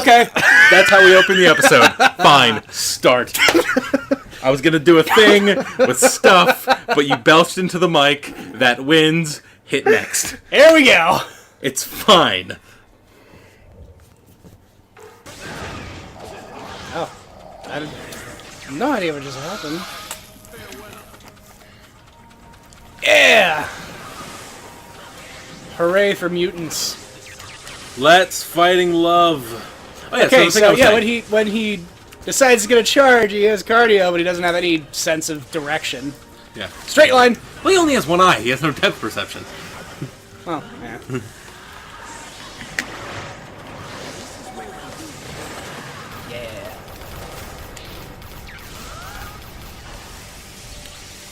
Okay, that's how we open the episode. Fine, start. I was gonna do a thing with stuff, but you belched into the mic. That wins. Hit next. Here we go. It's fine. Oh, I have no idea what just happened. Yeah! Hooray for mutants. Let's fighting love. Oh, yeah, Okay, so yeah, when he decides he's gonna charge, he has cardio, but he doesn't have any sense of direction. Yeah. Straight line. Well, he only has one eye. He has no depth perception. Well, yeah. Yeah.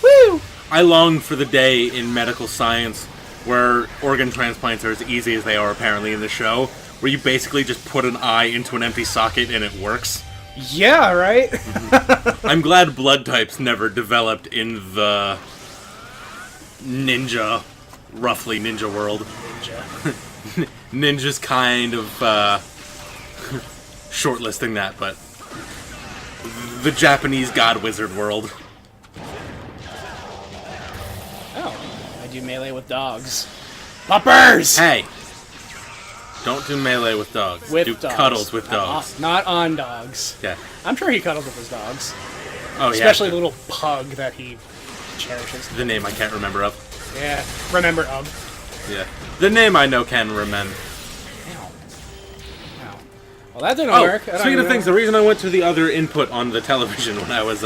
Woo! I long for the day in medical science where organ transplants are as easy as they are apparently in the show, where you basically just put an eye into an empty socket and it works. Yeah, right? I'm glad blood types never developed in the roughly ninja world. Ninja. Ninja's kind of shortlisting that, but the Japanese god wizard world. Oh, I do melee with dogs. Puppers! Hey! Don't do melee with dogs. With do dogs. cuddles with dogs. Not on dogs. Yeah. I'm sure he cuddles with his dogs. Oh, Especially yeah. the little pug that he cherishes. The name I can't remember of. Yeah, remember of. Yeah. The name I know can remember. Ow. Ow. Well, that didn't Oh, work. speaking of things, the reason I went to the other input on the television when I was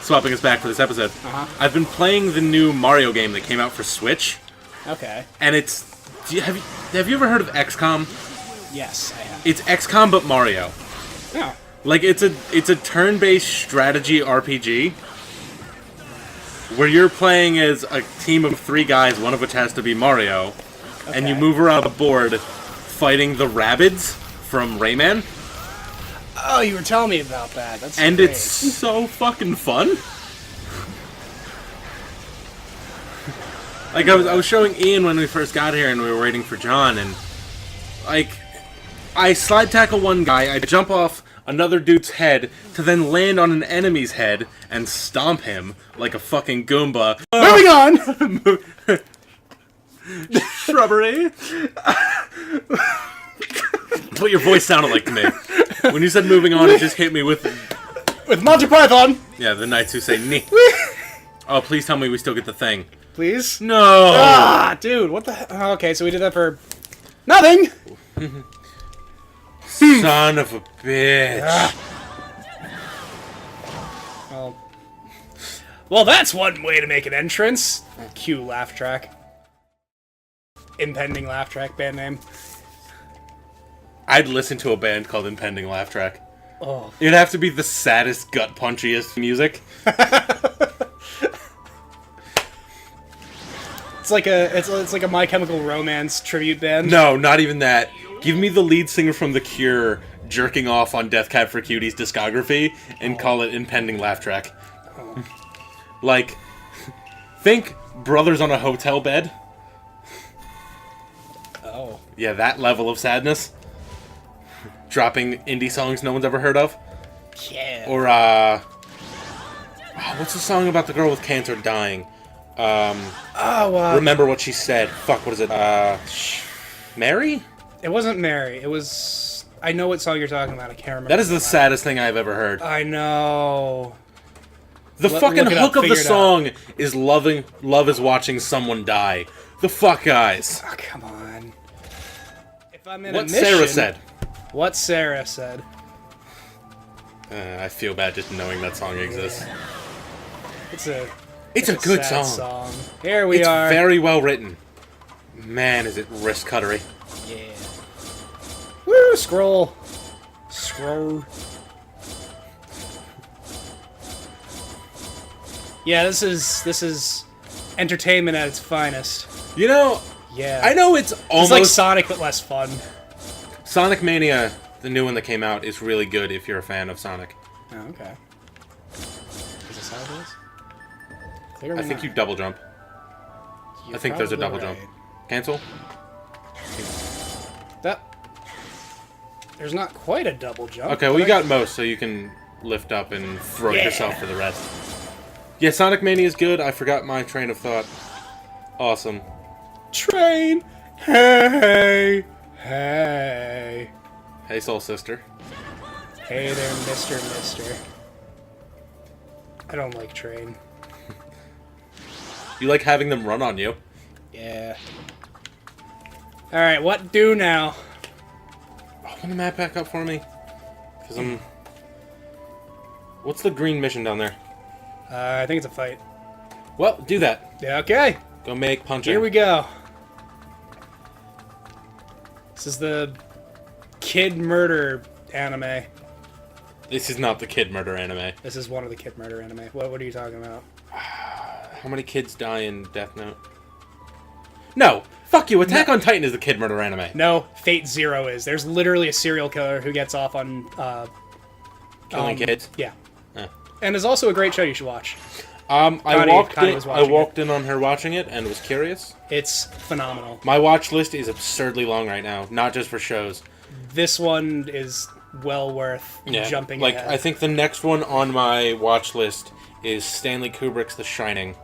swapping us back for this episode, I've been playing the new Mario game that came out for Switch, Okay. and it's... Have you ever heard of XCOM? Yes, I have. It's XCOM but Mario. Oh. Like, it's a turn-based strategy RPG where you're playing as a team of 3 guys, one of which has to be Mario, and you move around the board fighting the Rabbids from Rayman. Oh, you were telling me about that. That's And great. it's so fucking fun. Like, I was showing Ian when we first got here and we were waiting for John, and, like, I slide tackle one guy, I jump off another dude's head to then land on an enemy's head and stomp him like a fucking Goomba. Moving on! Shrubbery. What your voice sounded like to me. When you said moving on, it just hit me with... With Monty Python! Yeah, the knights who say "nee." Oh, please tell me we still get the thing. Please? No! Ah, dude, what the hell? Okay, so we did that for... nothing! Son of a bitch. Well, that's one way to make an entrance. Cue laugh track. Impending laugh track, band name. I'd listen to a band called Impending Laugh Track. Oh. It'd have to be the saddest, gut-punchiest music. It's like a My Chemical Romance tribute band. No, not even that. Give me the lead singer from The Cure jerking off on Death Cab for Cutie's discography and call it Impending Laugh Track. Oh. Like, think Brothers on a Hotel Bed. Oh. Yeah, that level of sadness. Dropping indie songs no one's ever heard of. Yeah. Or, what's the song about the girl with cancer dying? Remember What She Said. Fuck, what is it? Mary? It wasn't Mary. It was... I know what song you're talking about. I can't remember. That is the saddest thing I've ever heard. I know. The fucking look it hook up, of the figure it song is love is watching someone die. The fuck, guys. Oh, come on. If I'm in What a mission... Sarah said. What Sarah said. I feel bad just knowing that song exists. It's a good sad song. Here we are. It's very well written. Man, is it wrist cuttery. Yeah. Woo! Scroll. Scroll. Yeah, this is entertainment at its finest. You know, Yeah. I know it's almost... It's like Sonic, but less fun. Sonic Mania, the new one that came out, is really good if you're a fan of Sonic. Oh, okay. Is this how it is? Clearly I think not. you double jump. You're I think there's a double probably jump. right. Cancel? That. There's not quite a double jump. Okay, well, you got most, so you can lift up and throw yourself for the rest. Yeah, Sonic Mania is good. I forgot my train of thought. Awesome. Train! Hey! Hey! Hey, Soul Sister. Hey there, Mister. I don't like Train. You like having them run on you. Yeah. Alright, what do now? Open the map back up for me. Because I'm... What's the green mission down there? I think it's a fight. Well, do that. Yeah, okay. Go make punching. Here we go. This is the kid murder anime. This is not the kid murder anime. This is one of the kid murder anime. What are you talking about? How many kids die in Death Note? No! Fuck you! Attack on Titan is the kid murder anime. No, Fate Zero is. There's literally a serial killer who gets off on... Killing kids? Yeah. Eh. And it's also a great show you should watch. I Connie walked in on her watching it and was curious. It's phenomenal. My watch list is absurdly long right now, not just for shows. This one is well worth jumping ahead. I think the next one on my watch list is Stanley Kubrick's The Shining.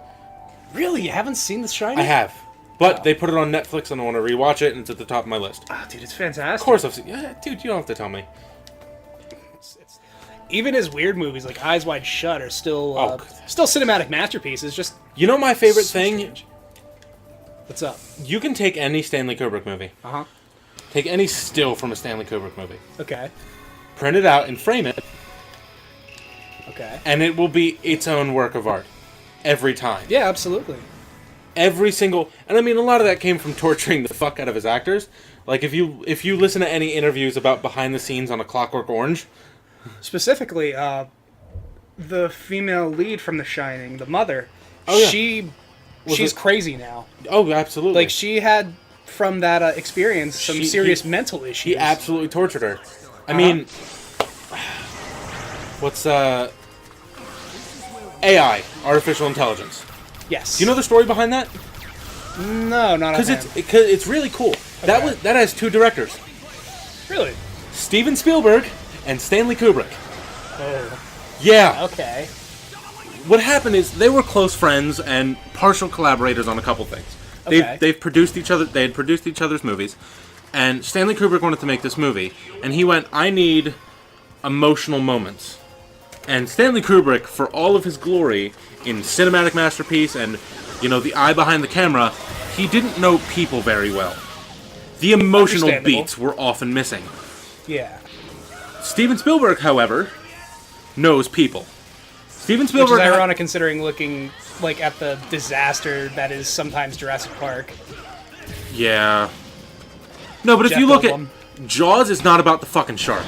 Really? You haven't seen The Shining? I have. But they put it on Netflix and I want to rewatch it and it's at the top of my list. Oh, dude, it's fantastic. Of course I've seen it. Yeah, dude, you don't have to tell me. Even his weird movies like Eyes Wide Shut are still still cinematic masterpieces. Just you know my favorite thing? Strange. What's up? You can take any Stanley Kubrick movie. Uh-huh. Take any still from a Stanley Kubrick movie. Okay. Print it out and frame it. Okay. And it will be its own work of art. Every time. Yeah, absolutely. Every single... And I mean, a lot of that came from torturing the fuck out of his actors. Like, if you listen to any interviews about behind the scenes on A Clockwork Orange... Specifically, the female lead from The Shining, the mother, she's crazy now. Oh, absolutely. Like, she had, from that experience, some serious mental issues. He absolutely tortured her. I mean... What's, AI, artificial intelligence. Yes. Do you know the story behind that? No, not because it's really cool. Okay. That has two directors. Really? Steven Spielberg and Stanley Kubrick. Oh. Yeah. Okay. What happened is they were close friends and partial collaborators on a couple things. They've produced each other. They had produced each other's movies, and Stanley Kubrick wanted to make this movie, and he went, "I need emotional moments." And Stanley Kubrick, for all of his glory in cinematic masterpiece and, you know, the eye behind the camera, he didn't know people very well. The emotional beats were often missing. Yeah. Steven Spielberg, however, knows people. Steven Spielberg... Which is ironic considering looking, like, at the disaster that is sometimes Jurassic Park. Yeah. No, but if you look at... Jaws is not about the fucking shark.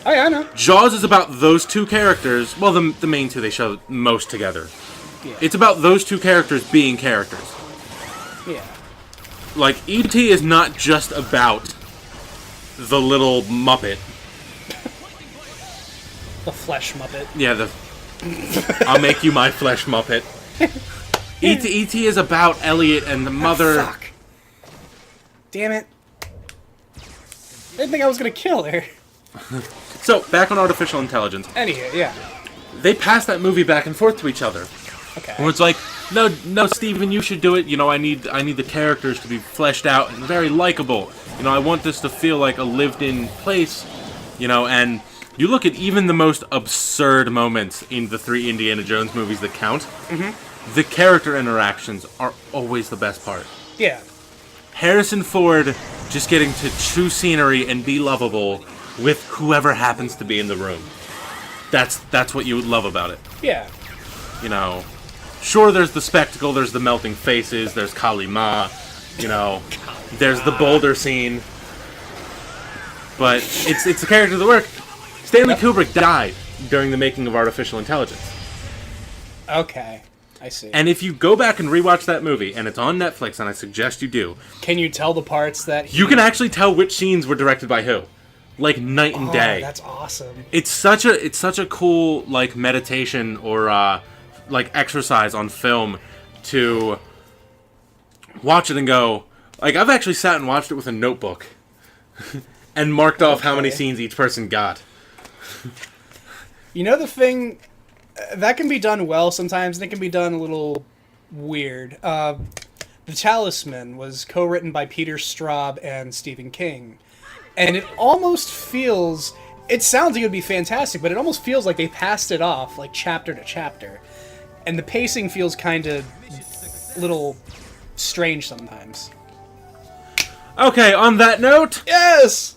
Oh, yeah, I know. Jaws is about those two characters. Well, the main two they show most together. Yeah. It's about those two characters being characters. Yeah. Like, E.T. is not just about the little Muppet. The flesh Muppet. Yeah, I'll make you my flesh Muppet. E.T. is about Elliot and the mother... Oh, fuck. Damn it. I didn't think I was gonna kill her. So, back on artificial intelligence. Anyway, yeah. They pass that movie back and forth to each other. Okay. Where it's like, no, Steven, you should do it. You know, I need the characters to be fleshed out and very likable. You know, I want this to feel like a lived-in place. You know, and you look at even the most absurd moments in the 3 Indiana Jones movies that count. Mm-hmm. The character interactions are always the best part. Yeah. Harrison Ford just getting to chew scenery and be lovable with whoever happens to be in the room. That's what you would love about it. Yeah. You know, sure, there's the spectacle, there's the melting faces, there's Kali Ma, you know, there's the boulder scene, but it's the character of the work. Stanley Kubrick died during the making of Artificial Intelligence. Okay, I see. And if you go back and rewatch that movie, and it's on Netflix, and I suggest you do, can you tell the parts that you can actually tell which scenes were directed by who? Like night and day. That's awesome. It's such a cool like meditation or like exercise on film to watch it and go, like, I've actually sat and watched it with a notebook and marked off how many scenes each person got. You know the thing that can be done well sometimes, and it can be done a little weird. The Talisman was co-written by Peter Straub and Stephen King, and it almost feels. It sounds like it would be fantastic, but it almost feels like they passed it off, like chapter to chapter. And the pacing feels kind of little strange sometimes. Okay, on that note... Yes!